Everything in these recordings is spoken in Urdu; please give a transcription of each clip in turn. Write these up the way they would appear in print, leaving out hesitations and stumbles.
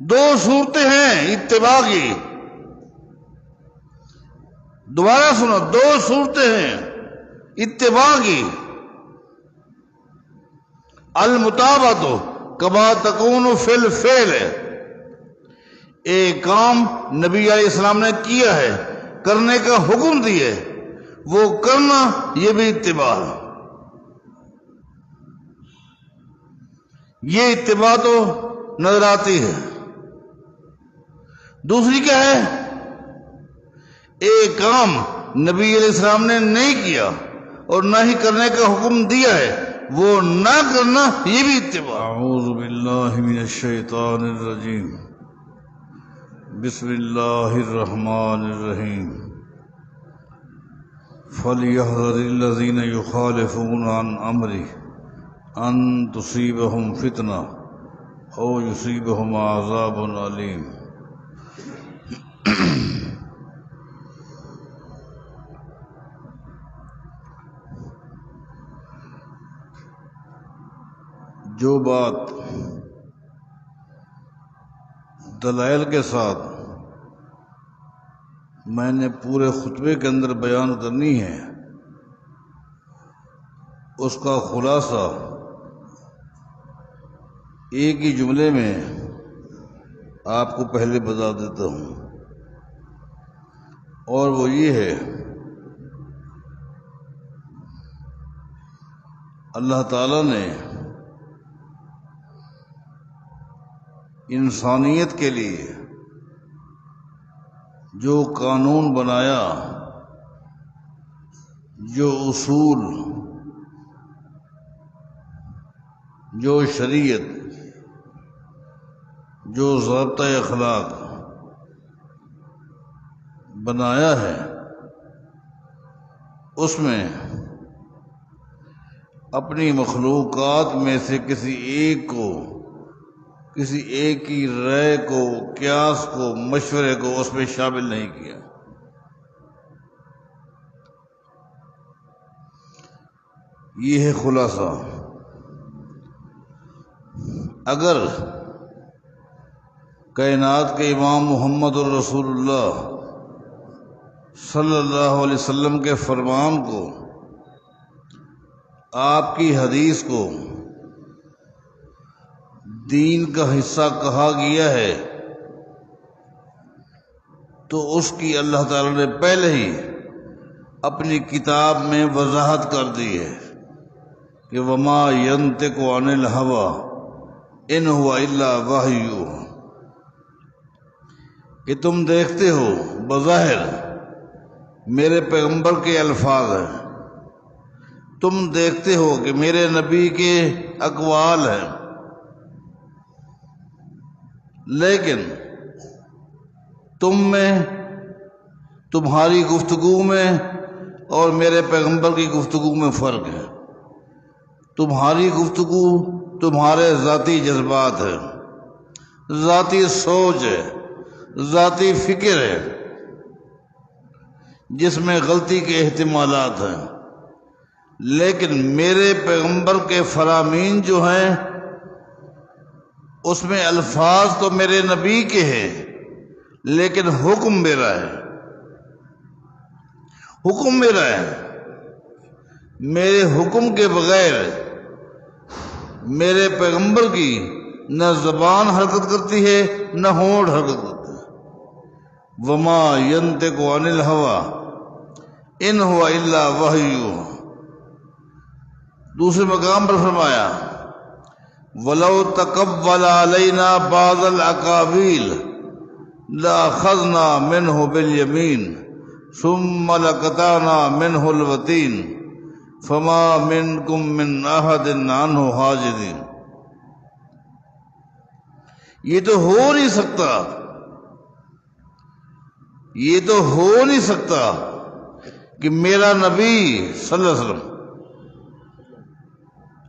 دو صورتیں ہیں اتباع کی، دوبارہ سنو، دو صورتیں ہیں اتباع کی۔ المتابعۃ کما تکون فی الفعل، ایک کام نبی علیہ السلام نے کیا ہے، کرنے کا حکم دیا ہے، وہ کرنا، یہ بھی اتباع ہے۔ یہ اتباع تو نظر آتی ہے۔ دوسری کیا ہے؟ ایک کام نبی علیہ السلام نے نہیں کیا اور نہ ہی کرنے کا حکم دیا ہے، وہ نہ کرنا، یہ بھی اتباع۔ اعوذ باللہ من الشیطان الرجیم، بسم اللہ الرحمن الرحیم۔ فَلْيَحْذَرِ الَّذِينَ يُخَالِفُونَ عَنْ أَمْرِهِ أَن تُصِيبَهُمْ فِتْنَةٌ أَوْ يُصِيبَهُمْ عَذَابٌ أَلِيمٌ۔ جو بات دلائل کے ساتھ میں نے پورے خطبے کے اندر بیان کرنی ہے، اس کا خلاصہ ایک ہی جملے میں آپ کو پہلے بتا دیتا ہوں، اور وہ یہ ہے، اللہ تعالی نے انسانیت کے لیے جو قانون بنایا، جو اصول، جو شریعت، جو ضابطۂ اخلاق بنایا ہے، اس میں اپنی مخلوقات میں سے کسی ایک کی رائے کو، قیاس کو، مشورے کو اس میں شامل نہیں کیا۔ یہ ہے خلاصہ۔ اگر کائنات کے امام محمد الرسول اللہ صلی اللہ علیہ وسلم کے فرمان کو، آپ کی حدیث کو دین کا حصہ کہا گیا ہے، تو اس کی اللہ تعالی نے پہلے ہی اپنی کتاب میں وضاحت کر دی ہے کہ وما ينطق عن الهوى ان هو الا وحی یوحی، کہ تم دیکھتے ہو بظاہر میرے پیغمبر کے الفاظ ہیں، تم دیکھتے ہو کہ میرے نبی کے اقوال ہیں، لیکن تم میں، تمہاری گفتگو میں اور میرے پیغمبر کی گفتگو میں فرق ہے۔ تمہاری گفتگو تمہارے ذاتی جذبات ہے، ذاتی سوچ ہے، ذاتی فکر ہے، جس میں غلطی کے احتمالات ہیں، لیکن میرے پیغمبر کے فرامین جو ہیں، اس میں الفاظ تو میرے نبی کے ہیں، لیکن حکم میرا ہے، حکم میرا ہے۔ میرے حکم کے بغیر میرے پیغمبر کی نہ زبان حرکت کرتی ہے، نہ ہونٹ حرکت کرتے ہیں۔ وما ينطق عن الهوى ان هو الا وحی یوحی۔ دوسرے مقام پر فرمایا وَلَوْ تَقَبَّلَ عَلَيْنَا بَعْضَ الْأَقَاوِيلِ لَأَخَذْنَا مِنْهُ بِالْيَمِينِ ثُمَّ لَقَطَعْنَا مِنْهُ الْوَتِينَ فَمَا مِنْكُمْ مِنْ أَحَدٍ عَنْهُ حَاجِزِينَ۔ یہ تو ہو نہیں سکتا، یہ تو ہو نہیں سکتا کہ میرا نبی صلی اللہ علیہ وسلم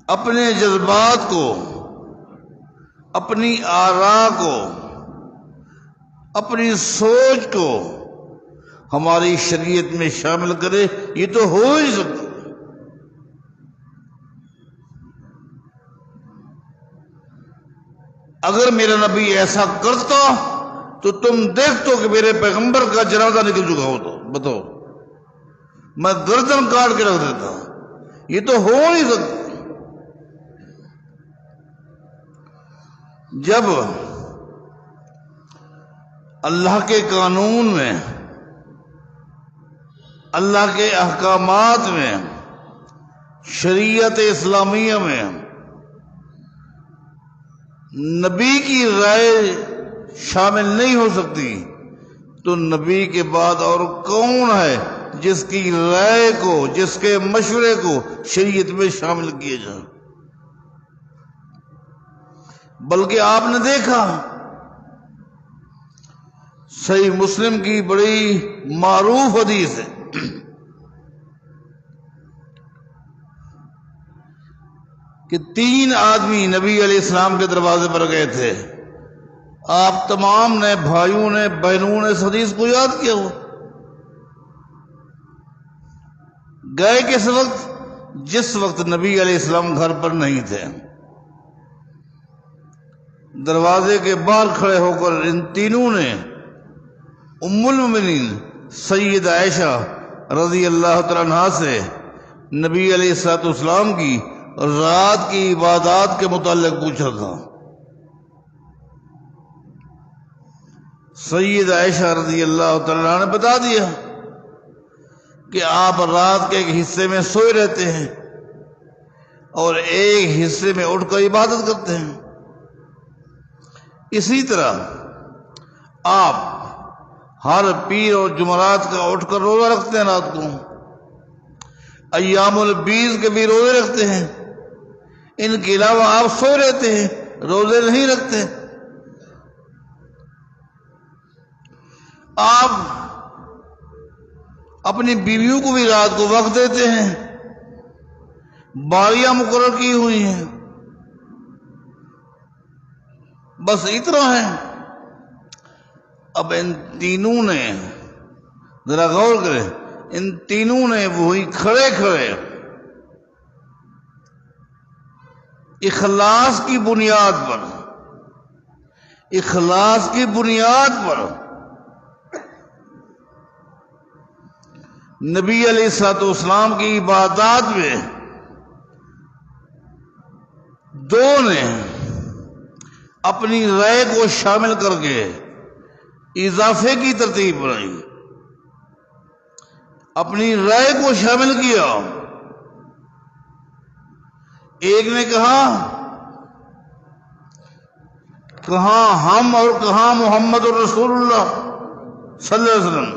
اپنے جذبات کو، اپنی آراء کو، اپنی سوچ کو ہماری شریعت میں شامل کرے، یہ تو ہو ہی سکتا۔ اگر میرا نبی ایسا کرتا تو تم دیکھتو کہ میرے پیغمبر کا جنازہ نکل چکا ہو، تو بتاؤ میں گردن کاٹ کے رکھ دیتا، یہ تو ہو نہیں سکتا۔ جب اللہ کے قانون میں، اللہ کے احکامات میں، شریعت اسلامیہ میں نبی کی رائے شامل نہیں ہو سکتی تو نبی کے بعد اور کون ہے جس کی رائے کو، جس کے مشورے کو شریعت میں شامل کیا جائے؟ بلکہ آپ نے دیکھا صحیح مسلم کی بڑی معروف حدیث ہے کہ 3 آدمی نبی علیہ السلام کے دروازے پر گئے تھے۔ آپ تمام نے، بھائیوں نے، بہنوں نے اس حدیث کو یاد کیا ہو۔ گئے کس وقت؟ جس وقت نبی علیہ السلام گھر پر نہیں تھے۔ دروازے کے باہر کھڑے ہو کر ان تینوں نے ام المؤمنین سید عائشہ رضی اللہ تعالیٰ عنہا سے نبی علیہ السلام کی رات کی عبادات کے متعلق پوچھا تھا۔ سید عائشہ رضی اللہ تعالیٰ عنہا نے بتا دیا کہ آپ رات کے ایک حصے میں سوئے رہتے ہیں اور ایک حصے میں اٹھ کر عبادت کرتے ہیں۔ اسی طرح آپ ہر پیر اور جمعرات کا اٹھ کر روزہ رکھتے ہیں، رات کو ایام البیض کے بھی روزے رکھتے ہیں۔ ان کے علاوہ آپ سو رہتے ہیں، روزے نہیں رکھتے۔ آپ اپنی بیویوں کو بھی رات کو وقت دیتے ہیں، باریاں مقرر کی ہوئی ہیں۔ بس اتنا ہے۔ اب ان تینوں نے، ذرا غور کریں، ان تینوں نے وہی کھڑے کھڑے اخلاص کی بنیاد پر، اخلاص کی بنیاد پر نبی علیہ السلام کی عبادات میں دو نے اپنی رائے کو شامل کر کے اضافے کی ترتیب بنائی، اپنی رائے کو شامل کیا۔ ایک نے کہا کہاں ہم اور کہاں محمد الرسول اللہ صلی اللہ علیہ وسلم،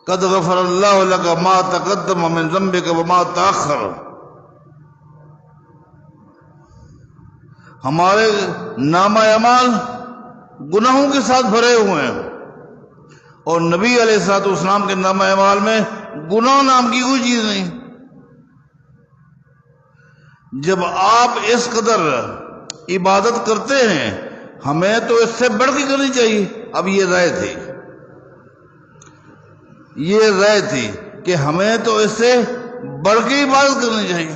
قد غفر اللہ لک ما تقدم من ذنبک وما تاخر، ہمارے نامہ اعمال گناہوں کے ساتھ بھرے ہوئے ہیں، اور نبی علیہ السلام کے نامہ اعمال میں گناہ نام کی کوئی چیز نہیں۔ جب آپ اس قدر عبادت کرتے ہیں، ہمیں تو اس سے بڑھ کے کرنی چاہیے۔ اب یہ رائے تھی، یہ رائے تھی کہ ہمیں تو اس سے بڑھ کے عبادت کرنی چاہیے۔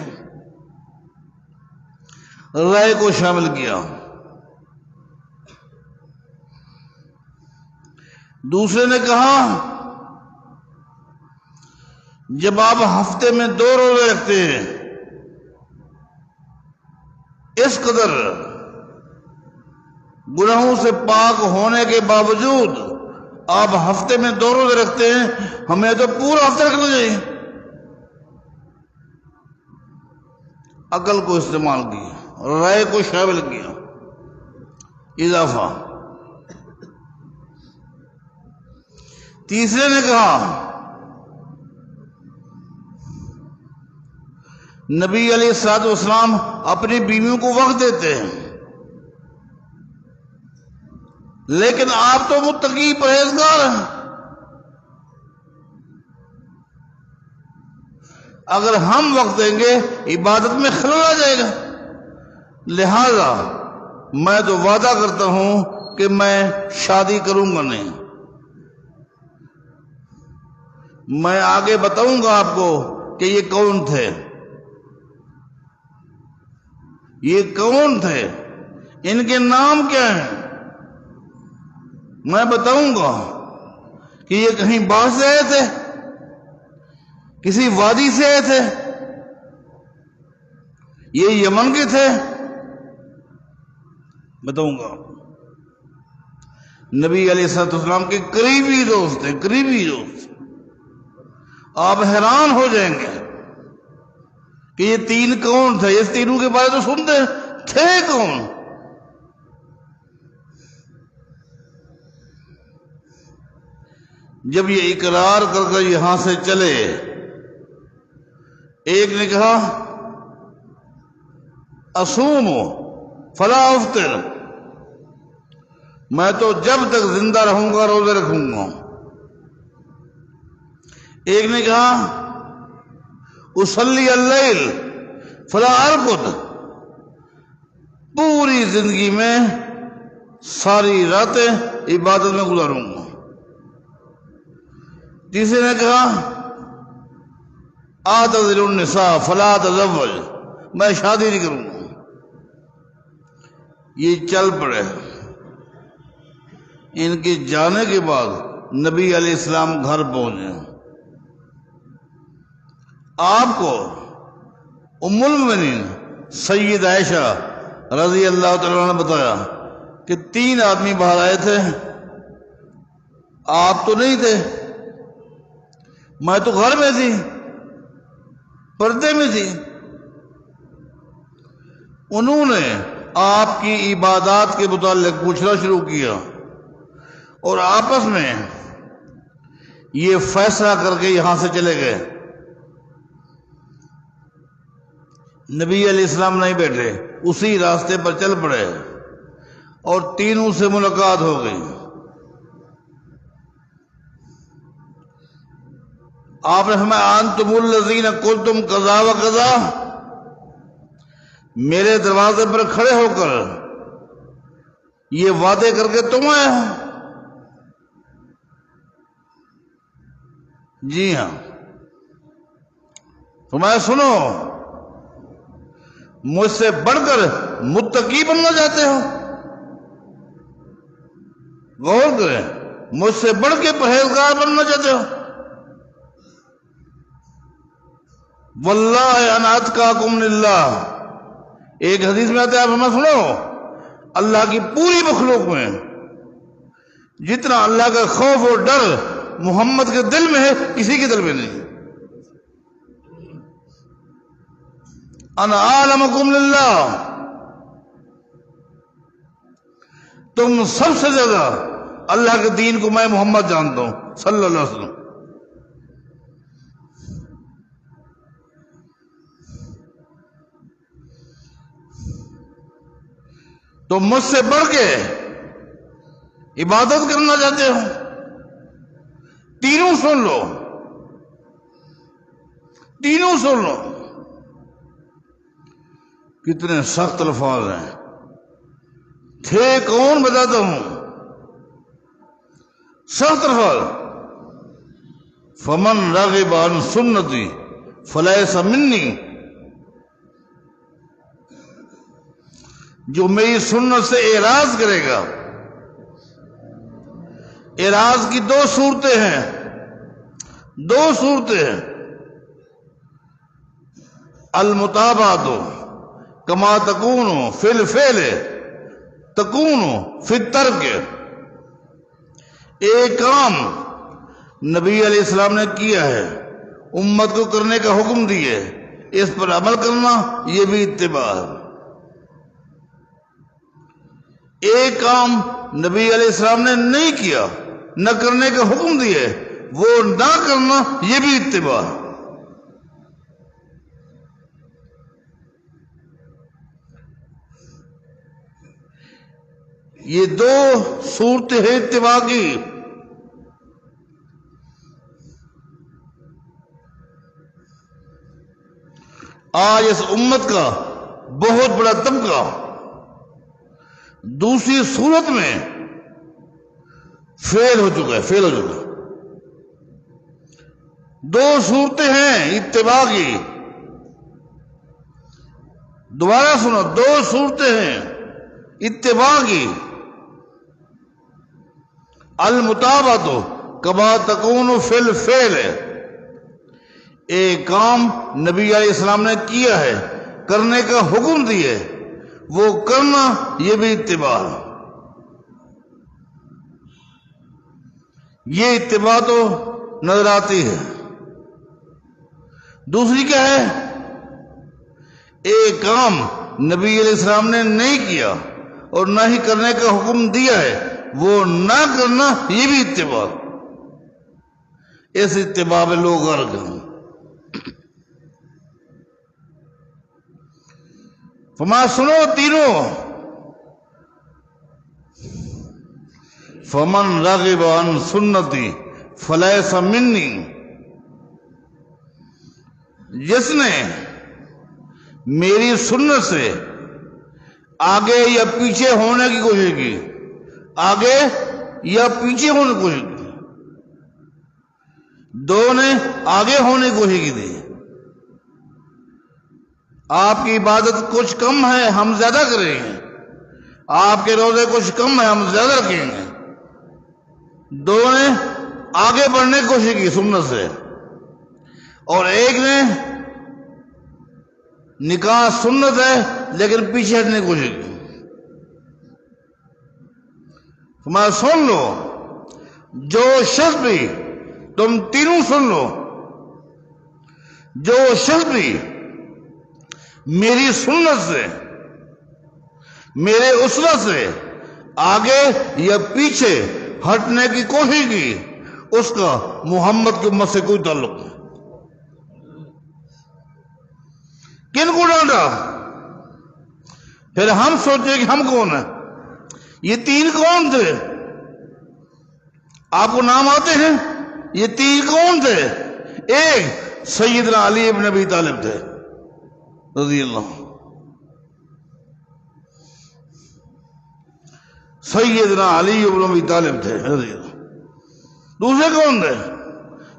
رائے کو شامل کیا۔ دوسرے نے کہا جب آپ ہفتے میں 2 روزے رکھتے ہیں، اس قدر گناہوں سے پاک ہونے کے باوجود آپ ہفتے میں 2 روزے رکھتے ہیں، ہمیں تو پورا ہفتہ رکھنا چاہیے۔ عقل کو استعمال کیا، رائے کو شامل کیا، اضافہ۔ تیسرے نے کہا نبی علیہ السلام اپنی بیویوں کو وقت دیتے ہیں، لیکن آپ تو متقی پرہیزگار ہیں، اگر ہم وقت دیں گے عبادت میں خلل آ جائے گا، لہذا میں تو وعدہ کرتا ہوں کہ میں شادی کروں گا نہیں۔ میں آگے بتاؤں گا آپ کو کہ یہ کون تھے۔ یہ کون تھے، ان کے نام کیا ہیں؟ میں بتاؤں گا کہ یہ کہیں باہر سے آئے تھے، کسی وادی سے آئے تھے، یہ یمن کے تھے، بتاؤں گا۔ نبی علیہ السلام کے قریبی دوست تھے، قریبی دوست۔ آپ حیران ہو جائیں گے کہ یہ تین کون تھے، اس تینوں کے بارے تو سنتے تھے کون؟ جب یہ اقرار کر کر یہاں سے چلے، ایک نے کہا اصوم فلا افطر، میں تو جب تک زندہ رہوں گا روزے رکھوں گا۔ ایک نے کہا اصلی اللیل فلا ارقد، پوری زندگی میں ساری راتیں عبادت میں گزاروں گا۔ تیسرے نے کہا اعتزل النساء فلا اتزوج، میں شادی نہیں کروں گا۔ یہ چل پڑے۔ ان کے جانے کے بعد نبی علیہ السلام گھر پہنچے۔ آپ کو ام المؤمنین سید عائشہ رضی اللہ تعالیٰ نے بتایا کہ 3 آدمی باہر آئے تھے، آپ تو نہیں تھے، میں تو گھر میں تھی، پردے میں تھی۔ انہوں نے آپ کی عبادات کے متعلق پوچھنا شروع کیا اور آپس میں یہ فیصلہ کر کے یہاں سے چلے گئے۔ نبی علیہ السلام نہیں بیٹھے، اسی راستے پر چل پڑے اور تینوں سے ملاقات ہو گئی۔ آپ نے فرمایا انتم الذین قلتم کذا و کذا، میرے دروازے پر کھڑے ہو کر یہ وعدے کر کے تم آئے ہو؟ جی ہاں۔ فرمایا سنو، مجھ سے بڑھ کر متقی بننا چاہتے ہو؟ غور کریں، مجھ سے بڑھ کے پرہیزگار بننا چاہتے ہو؟ واللہ انا اتقاکم للہ، ایک حدیث میں آتا ہے، آپ ہمیں سنو، اللہ کی پوری مخلوق میں جتنا اللہ کا خوف اور ڈر محمد کے دل میں ہے، کسی کے دل میں نہیں۔ انا اعلمکم للہ، تم سب سے زیادہ اللہ کے دین کو میں محمد جانتا ہوں صلی اللہ علیہ وسلم۔ تم مجھ سے بڑھ کے عبادت کرنا چاہتے ہو؟ تینوں سن لو، تینوں سن لو۔ کتنے سخت الفاظ ہیں، تھے کون بتاتا ہوں، سخت الفاظ۔ فمن رغب عن سنتی فلیس منی، جو میری سنت سے اعراض کرے گا۔ اعراض کی 2 صورتیں ہیں، 2 صورتیں ہیں۔ المتابعۃ کما تکون فی الفعل تکون فی الترک، ایک کام نبی علیہ السلام نے کیا ہے، امت کو کرنے کا حکم دیے، اس پر عمل کرنا یہ بھی اتباع ہے۔ ایک کام نبی علیہ السلام نے نہیں کیا، نہ کرنے کا حکم دیے، وہ نہ کرنا یہ بھی اتباع ہے۔ یہ 2 صورتیں ہیں اتباع کی۔ آج اس امت کا بہت بڑا طبقہ دوسری صورت میں فیل ہو چکا ہے، فیل ہو چکا ہے۔ 2 صورتیں ہیں اتباع کی، دوبارہ سنو، دو صورتیں ہیں اتباع کی. المتابعۃ کما تکون فی الفعل، ایک کام نبی علیہ السلام نے کیا ہے، کرنے کا حکم دیا ہے، وہ کرنا، یہ بھی اتباع. یہ اتباع تو نظر آتی ہے. دوسری کیا ہے؟ ایک کام نبی علیہ السلام نے نہیں کیا اور نہ ہی کرنے کا حکم دیا ہے، وہ نہ کرنا، یہ بھی اتباع. اس اتباع میں لوگ غرق ہیں. فرمایا سنو تینوں، فمن رغب عن سنتی فلیس منی، جس نے میری سنت سے آگے یا پیچھے ہونے کی کوشش کی، آگے یا پیچھے ہونے کی کوشش کی، دو نے آگے ہونے کی کوشش کی تھی. آپ کی عبادت کچھ کم ہے، ہم زیادہ کریں گے. آپ کے روزے کچھ کم ہے، ہم زیادہ رکھیں گے. دو نے آگے بڑھنے کی کوشش کی سنت سے، اور ایک نے نکاح سنت ہے لیکن پیچھے ہٹنے کی کوشش کی. میں سن لو، جو شخص بھی، تم تینوں سن لو، جو شخص بھی میری سنت سے، میرے اسوہ سے آگے یا پیچھے ہٹنے کی کوشش کی، اس کا محمد کی امت سے کوئی تعلق نہیں. کن کو ڈانٹا؟ پھر ہم سوچے کہ ہم کون ہیں. یہ تین کون تھے؟ آپ کو نام آتے ہیں؟ یہ تین کون تھے؟ ایک سیدنا علی ابن ابی طالب تھے رضی اللہ. سیدنا علی ابن ابی طالب تھے رضی اللہ. دوسرے کون تھے؟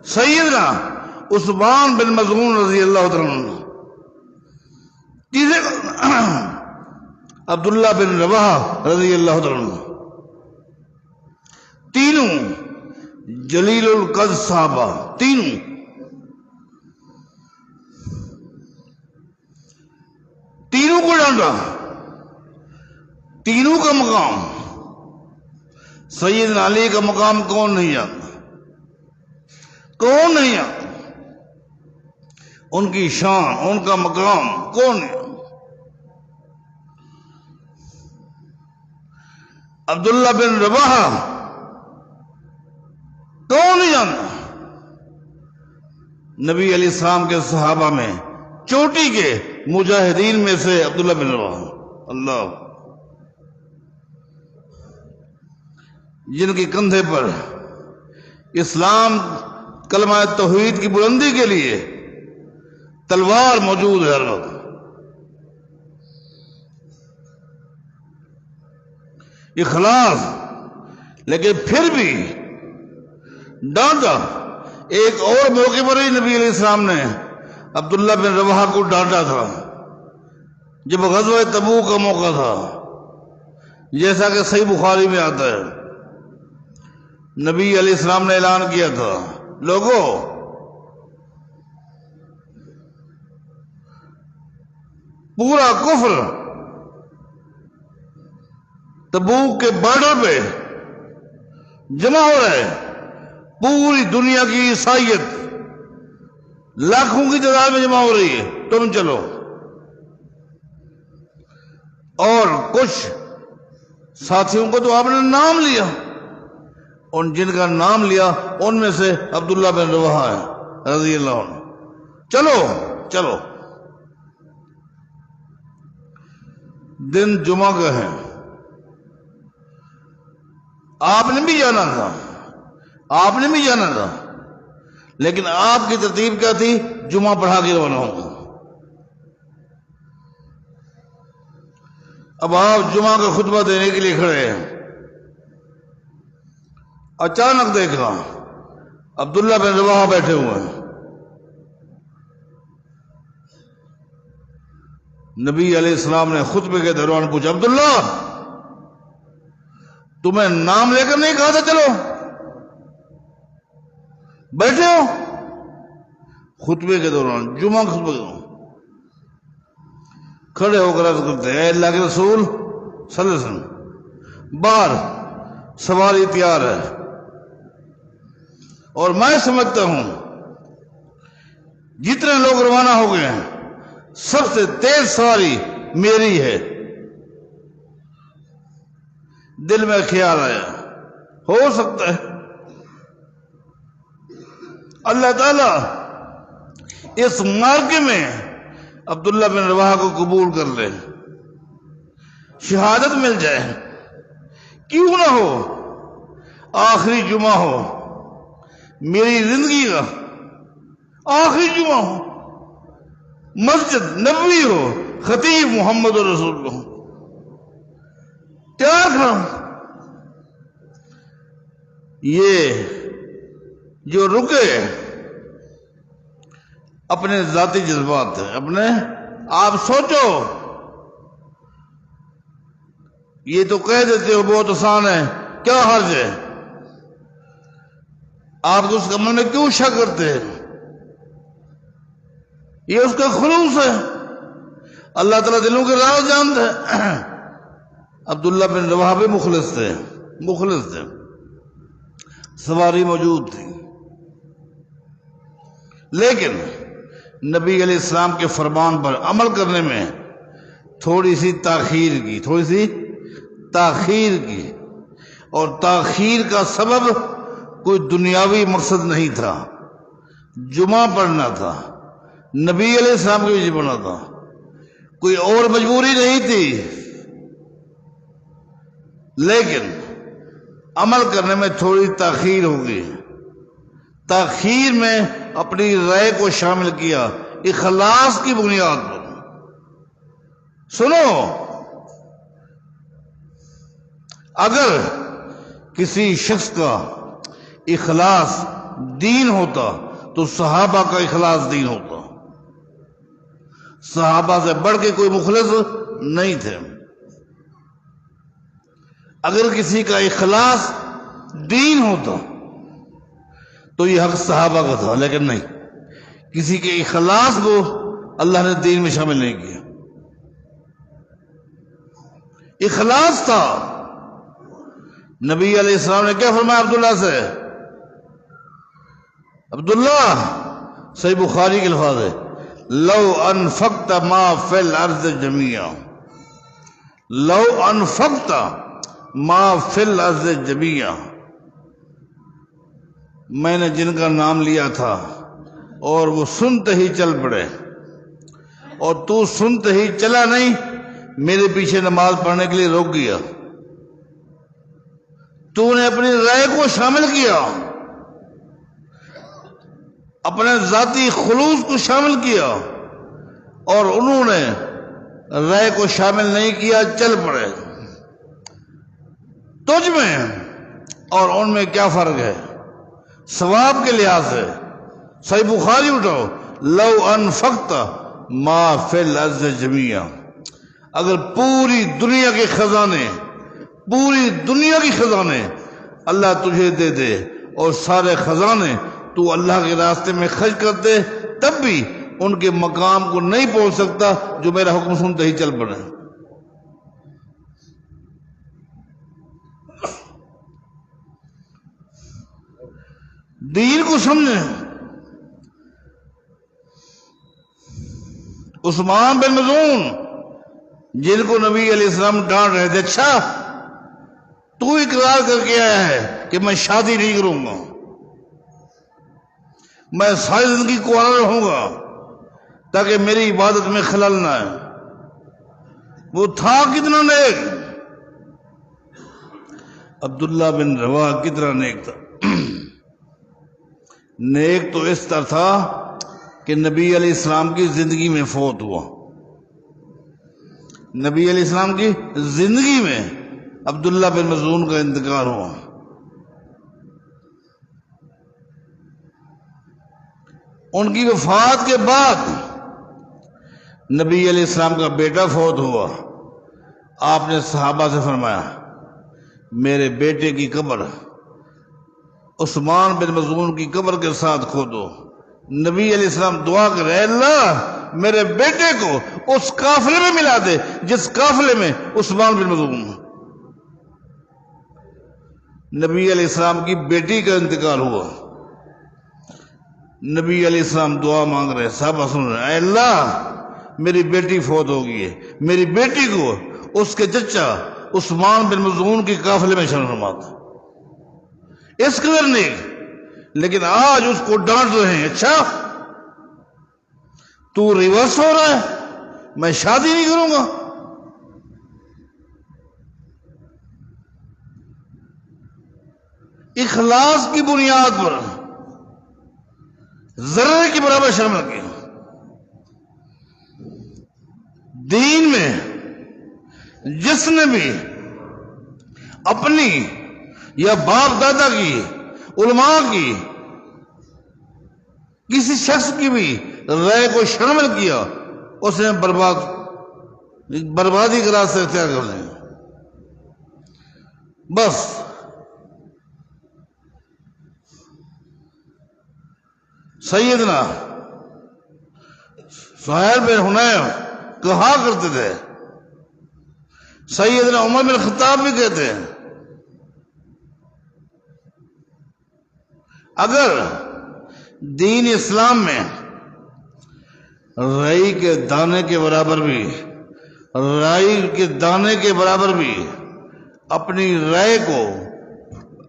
سیدنا عثمان بن مظعون رضی اللہ عنہ. تیسرے عبداللہ بن رواحہ رضی اللہ عنہ. تینوں جلیل القدر صحابہ، تینوں کو ڈانٹا. تینوں کا مقام، سیدنا علی کا مقام کون نہیں جانتا؟ کون نہیں جانتا؟ ان کی شان، ان کا مقام کون نہیں جانتا؟ عبداللہ بن رواحہ کون نہیں جانتا؟ نبی علیہ السلام کے صحابہ میں چوٹی کے مجاہدین میں سے عبداللہ بن رواحہ، اللہ، جن کے کندھے پر اسلام کلمہ توحید کی بلندی کے لیے تلوار موجود ہے ہر وقت. اخلاص، لیکن پھر بھی ڈانٹا. ایک اور موقع پر ہی نبی علیہ السلام نے عبداللہ بن رواحہ کو ڈانٹا تھا، جب غزوہ تبوک کا موقع تھا، جیسا کہ صحیح بخاری میں آتا ہے. نبی علیہ السلام نے اعلان کیا تھا، لوگوں پورا کفر تبوک کے بارڈر پہ جمع ہو رہا ہے. پوری دنیا کی عیسائیت لاکھوں کی تعداد میں جمع ہو رہی ہے، تم چلو. اور کچھ ساتھیوں کو تو آپ نے نام لیا، ان جن کا نام لیا ان میں سے عبداللہ بن رواحہ ہے رضی اللہ عنہ. چلو چلو. دن جمعہ کا ہے، آپ نے بھی جانا تھا، لیکن آپ کی ترتیب کیا تھی؟ جمعہ پڑھا کے روانہ ہوگا. اب آپ جمعہ کا خطبہ دینے کے لیے کھڑے ہیں. اچانک دیکھا عبداللہ بن رواحہ بیٹھے ہوئے ہیں. نبی علیہ السلام نے خطبے کے دوران پوچھا، عبداللہ تمہیں نام لے کر نہیں کہا تھا چلو؟ بیٹھے ہو خطبے کے دوران، جمعہ خطبے کے دوران کھڑے ہو کر عرض کرتے ہیں، اے اللہ کے رسول صلی اللہ علیہ وسلم، باہر سواری تیار ہے اور میں سمجھتا ہوں جتنے لوگ روانہ ہو گئے ہیں سب سے تیز سواری میری ہے۔ دل میں خیال آیا ہو سکتا ہے اللہ تعالیٰ اس مارکے میں عبداللہ بن رواحہ کو قبول کر لے، شہادت مل جائے، کیوں نہ ہو آخری جمعہ ہو میری زندگی کا، آخری جمعہ ہو، مسجد نبوی ہو، خطیب محمد رسول اللہ تیار کھڑا۔ یہ جو رکے اپنے ذاتی جذبات ہیں، اپنے آپ سوچو، یہ تو کہہ دیتے ہو بہت آسان ہے، کیا حرج ہے؟ آپ اس کے عمل میں کیوں شک کرتے ہیں؟ یہ اس کا خلوص ہے، اللہ تعالیٰ دلوں کے راز جانتا ہے۔ عبداللہ بن رواحہ بھی مخلص تھے، مخلص تھے، سواری موجود تھی، لیکن نبی علیہ السلام کے فرمان پر عمل کرنے میں تھوڑی سی تاخیر کی، اور تاخیر کا سبب کوئی دنیاوی مقصد نہیں تھا، جمعہ پڑھنا تھا، نبی علیہ السلام کے وجہ پڑھنا تھا، کوئی اور مجبوری نہیں تھی، لیکن عمل کرنے میں تھوڑی تاخیر ہوگی۔ تاخیر میں اپنی رائے کو شامل کیا اخلاص کی بنیاد پر۔ سنو، اگر کسی شخص کا اخلاص دین ہوتا تو صحابہ کا اخلاص دین ہوتا، صحابہ سے بڑھ کے کوئی مخلص نہیں تھے۔ اگر کسی کا اخلاص دین ہوتا تو یہ حق صحابہ کا تھا، لیکن نہیں، کسی کے اخلاص کو اللہ نے دین میں شامل نہیں کیا۔ اخلاص تھا۔ نبی علیہ السلام نے کیا فرمایا عبداللہ سے؟ عبداللہ، صحیح بخاری کے الفاظ ہے، لو انفقت ما فی الارض جميعا، لو انفقت ما فی الارض جميعا، میں نے جن کا نام لیا تھا اور وہ سنتے ہی چل پڑے، اور تو سنتے ہی چلا نہیں، میرے پیچھے نماز پڑھنے کے لیے روک گیا، تو نے اپنی رائے کو شامل کیا، اپنے ذاتی خلوص کو شامل کیا، اور انہوں نے رائے کو شامل نہیں کیا، چل پڑے۔ تجھ میں اور ان میں کیا فرق ہے؟ ثواب کے لحاظ سے صحیح بخاری اٹھاؤ، لو انفقت ما فی الارض جميعا، اگر پوری دنیا کے خزانے، پوری دنیا کی خزانے اللہ تجھے دے دے اور سارے خزانے تو اللہ کے راستے میں خرچ کر دے، تب بھی ان کے مقام کو نہیں پہنچ سکتا جو میرا حکم سنتے ہی چل پڑے۔ دین کو سمجھیں۔ عثمان بن مظعون جن کو نبی علیہ السلام ڈانٹ رہے تھے، اچھا تو اقرار کر کے آیا ہے کہ میں شادی نہیں کروں گا، میں ساری زندگی کنوارا رہوں گا تاکہ میری عبادت میں خلل نہ آئے۔ وہ تھا کتنا نیک، عبداللہ بن رواحہ کتنا نیک تھا۔ نیک تو اس طرح تھا کہ نبی علیہ السلام کی زندگی میں فوت ہوا، نبی علیہ السلام کی زندگی میں عبداللہ بن مظعون کا انتقال ہوا۔ ان کی وفات کے بعد نبی علیہ السلام کا بیٹا فوت ہوا، آپ نے صحابہ سے فرمایا میرے بیٹے کی قبر عثمان بن مظعون کی قبر کے ساتھ کھودو۔ نبی علیہ السلام دعا کرے، اے اللہ میرے بیٹے کو اس قافلے میں ملا دے جس قافلے میں عثمان بن مظعون۔ نبی علیہ السلام کی بیٹی کا انتقال ہوا، نبی علیہ السلام دعا مانگ رہے، صحابہ سن رہے، اے اللہ میری بیٹی فوت ہو گئی ہے، میری بیٹی کو اس کے چچا عثمان بن مظعون کی قافلے میں شامل فرما دے۔ اس قدر نیک، لیکن آج اس کو ڈانٹ رہے ہیں، اچھا تو ریورس ہو رہا ہے، میں شادی نہیں کروں گا۔ اخلاص کی بنیاد پر ذرے کے برابر شرم رکھے۔ دین میں جس نے بھی اپنی یا باپ دادا کی، علماء کی، کسی شخص کی بھی رائے کو شامل کیا، اس نے بربادی کا راستہ اختیار کر لیں۔ بس سیدنا سہیل بن حنیف کہا کرتے تھے، سیدنا عمر بن خطاب بھی کہتے ہیں، اگر دین اسلام میں رائی کے دانے کے برابر بھی، رائی کے دانے کے برابر بھی اپنی رائے کو،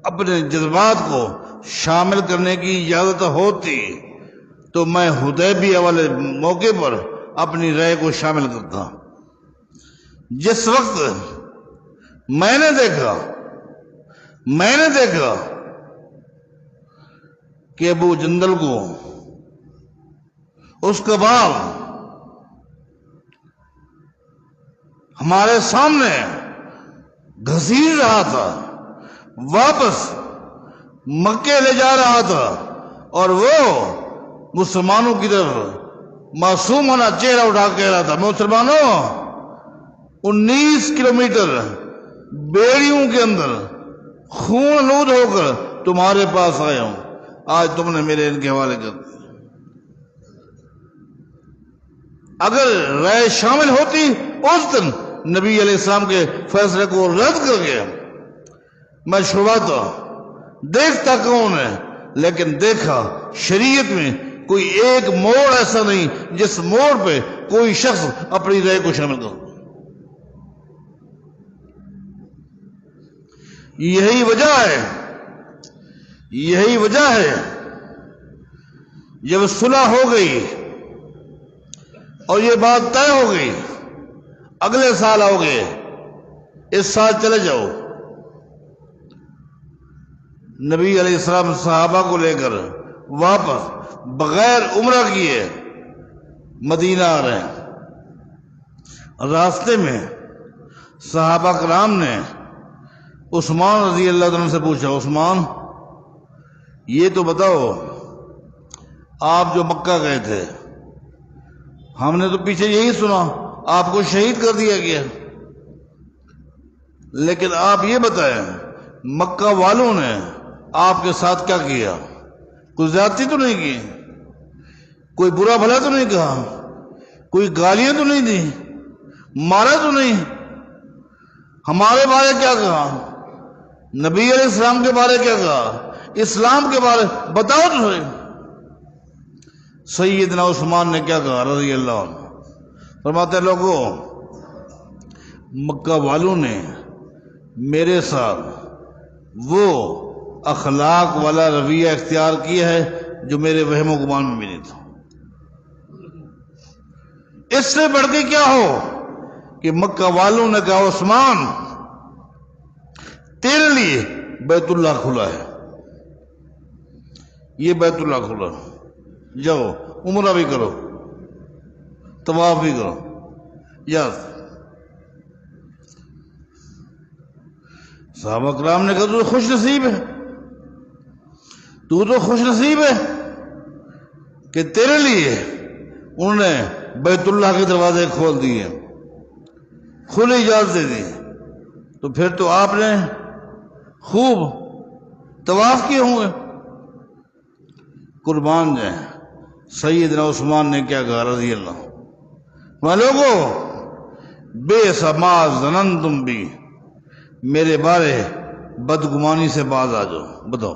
اپنے جذبات کو شامل کرنے کی اجازت ہوتی تو میں حدیبیہ والے موقع پر اپنی رائے کو شامل کرتا۔ جس وقت میں نے دیکھا کہ ابو جندل کو اس کا باپ ہمارے سامنے گھسیٹ رہا تھا، واپس مکے لے جا رہا تھا، اور وہ مسلمانوں کی طرف معصوم ہونا چہرہ اٹھا کہہ رہا تھا، مسلمانوں 19 کلومیٹر بیڑیوں کے اندر خون آلود ہو کر تمہارے پاس آیا ہوں، آج تم نے میرے ان کے حوالے کر دیا۔ اگر رائے شامل ہوتی اس دن نبی علیہ السلام کے فیصلے کو رد کر کے میں چھڑواتا، دیکھتا کون ہے، لیکن دیکھا شریعت میں کوئی ایک موڑ ایسا نہیں جس موڑ پہ کوئی شخص اپنی رائے کو شامل کرے۔ یہی وجہ ہے جب صلح ہو گئی اور یہ بات طے ہو گئی، اگلے سال آؤ گے، اس سال چلے جاؤ، نبی علیہ السلام صحابہ کو لے کر واپس بغیر عمرہ کیے مدینہ آ رہے ہیں۔ راستے میں صحابہ کرام نے عثمان رضی اللہ عنہ سے پوچھا، عثمان یہ تو بتاؤ آپ جو مکہ گئے تھے، ہم نے تو پیچھے یہی سنا آپ کو شہید کر دیا گیا، لیکن آپ یہ بتائیں مکہ والوں نے آپ کے ساتھ کیا کیا؟ کوئی زیادتی تو نہیں کی، کوئی برا بھلا تو نہیں کہا، کوئی گالیاں تو نہیں دی، مارا تو نہیں؟ ہمارے بارے کیا کہا؟ نبی علیہ السلام کے بارے کیا کہا؟ اسلام کے بارے بتاؤ تو صحیح۔ سیدنا عثمان نے کیا کہا رضی اللہ عنہ؟ فرماتے لوگوں، مکہ والوں نے میرے ساتھ وہ اخلاق والا رویہ اختیار کیا ہے جو میرے وہم و گمان میں بھی نہیں تھا۔ اس سے بڑھ کے کیا ہو کہ مکہ والوں نے کہا عثمان تیرے لیے بیت اللہ کھلا ہے، یہ بیت اللہ کھلا، جاؤ عمرہ بھی کرو، طواف بھی کرو۔ یس، صحابہ کرام نے کہا تو خوش نصیب ہے، تو خوش نصیب ہے کہ تیرے لیے انہوں نے بیت اللہ کے دروازے کھول دیے، کھلی اجازت دے دی، تو پھر تو آپ نے خوب طواف کیے ہوں گے۔ قربان جائیں سیدنا عثمان نے کیا کہا رضی اللہ، وہ لوگوں بے سما ظننتم بھی، میرے بارے بدگمانی سے باز آ جاؤ، بتاؤ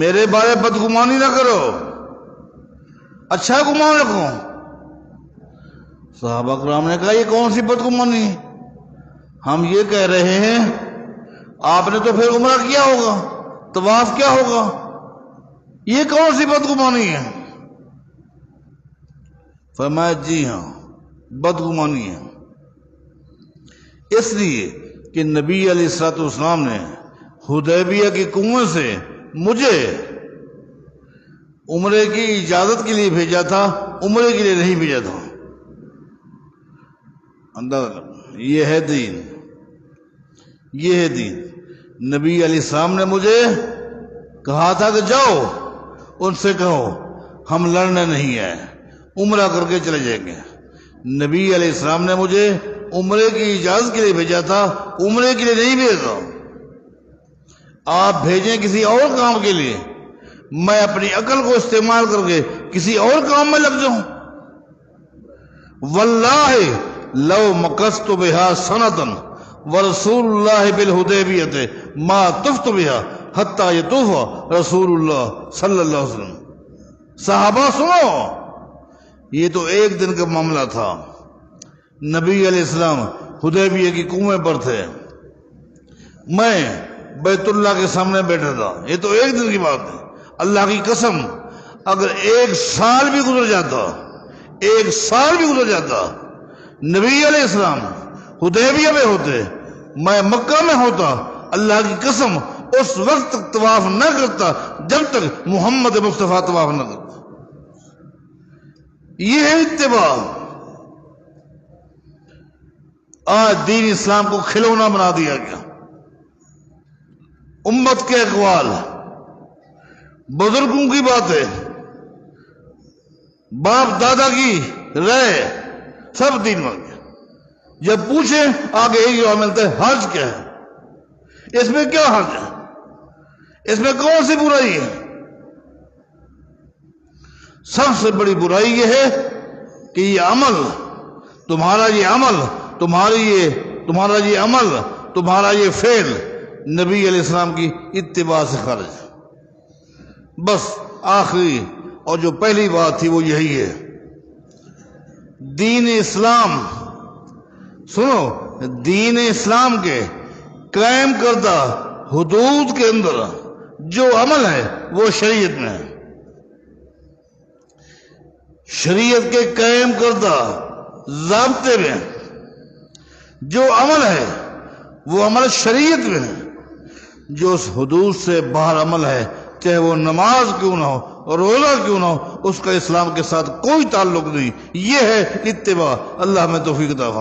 میرے بارے بدگمانی نہ کرو، اچھا گمان رکھو۔ صحابہ کرام نے کہا یہ کون سی بدگمانی ہے؟ ہم یہ کہہ رہے ہیں آپ نے تو پھر عمرہ کیا ہوگا، طواف کیا ہوگا، یہ کون سی بدگمانی ہے؟ فرمایا جی ہاں بدگمانی ہے، اس لیے کہ نبی علیہ الصلوۃ والسلام نے حدیبیہ کی کنویں سے مجھے عمرے کی اجازت کے لیے بھیجا تھا، عمرے کے لیے نہیں بھیجا تھا۔ یہ ہے دین، یہ ہے دین۔ نبی علیہ السلام نے مجھے کہا تھا کہ جاؤ ان سے کہو ہم لڑنے نہیں آئے، عمرہ کر کے چلے جائیں گے۔ نبی علیہ السلام نے مجھے عمرے کی اجازت کے لیے بھیجا تھا، عمرے کے لیے نہیں بھیجا۔ آپ بھیجیں کسی اور کام کے لیے، میں اپنی عقل کو استعمال کر کے کسی اور کام میں لگ جاؤں؟ واللہ لو مکست بها سنۃ ورسول اللہ بالحدیبیہ ما طفت بها حتی یطوف رسول اللہ صلی اللہ علیہ وسلم۔ صحابہ سنو، یہ تو ایک دن کا معاملہ تھا، نبی علیہ السلام حدیبیہ کی کنویں پر تھے، میں بیت اللہ کے سامنے بیٹھا تھا، یہ تو ایک دن کی بات ہے۔ اللہ کی قسم اگر ایک سال بھی گزر جاتا، ایک سال بھی گزر جاتا، نبی علیہ السلام حدیبیہ میں ہوتے، میں مکہ میں ہوتا، اللہ کی قسم اس وقت تک طواف نہ کرتا جب تک محمد مصطفیٰ طواف نہ کرتا۔ یہ ہے اتباع۔ آج دین اسلام کو کھلونا بنا دیا گیا، امت کے اقوال، بزرگوں کی باتیں، باپ دادا کی رائے، سب دین بن گیا۔ جب پوچھیں آگے یہی جواب ملتا ہے حج کیا ہے، اس میں کیا حج ہے، اس میں کون سی برائی ہے؟ سب سے بڑی برائی یہ ہے کہ یہ عمل، تمہارا یہ عمل، تمہارا یہ عمل، تمہارا یہ فعل نبی علیہ السلام کی اتباع سے خارج ہے۔ بس آخری اور جو پہلی بات تھی وہ یہی ہے، دین اسلام، سنو، دین اسلام کے قائم کردہ حدود کے اندر جو عمل ہے وہ شریعت میں ہے، شریعت کے قائم کردہ ضابطے میں جو عمل ہے وہ عمل شریعت میں ہے۔ جو اس حدود سے باہر عمل ہے، چاہے وہ نماز کیوں نہ ہو اور روزہ کیوں نہ ہو، اس کا اسلام کے ساتھ کوئی تعلق نہیں۔ یہ ہے اتباع۔ اللہ ہمیں توفیق عطا فرمائے۔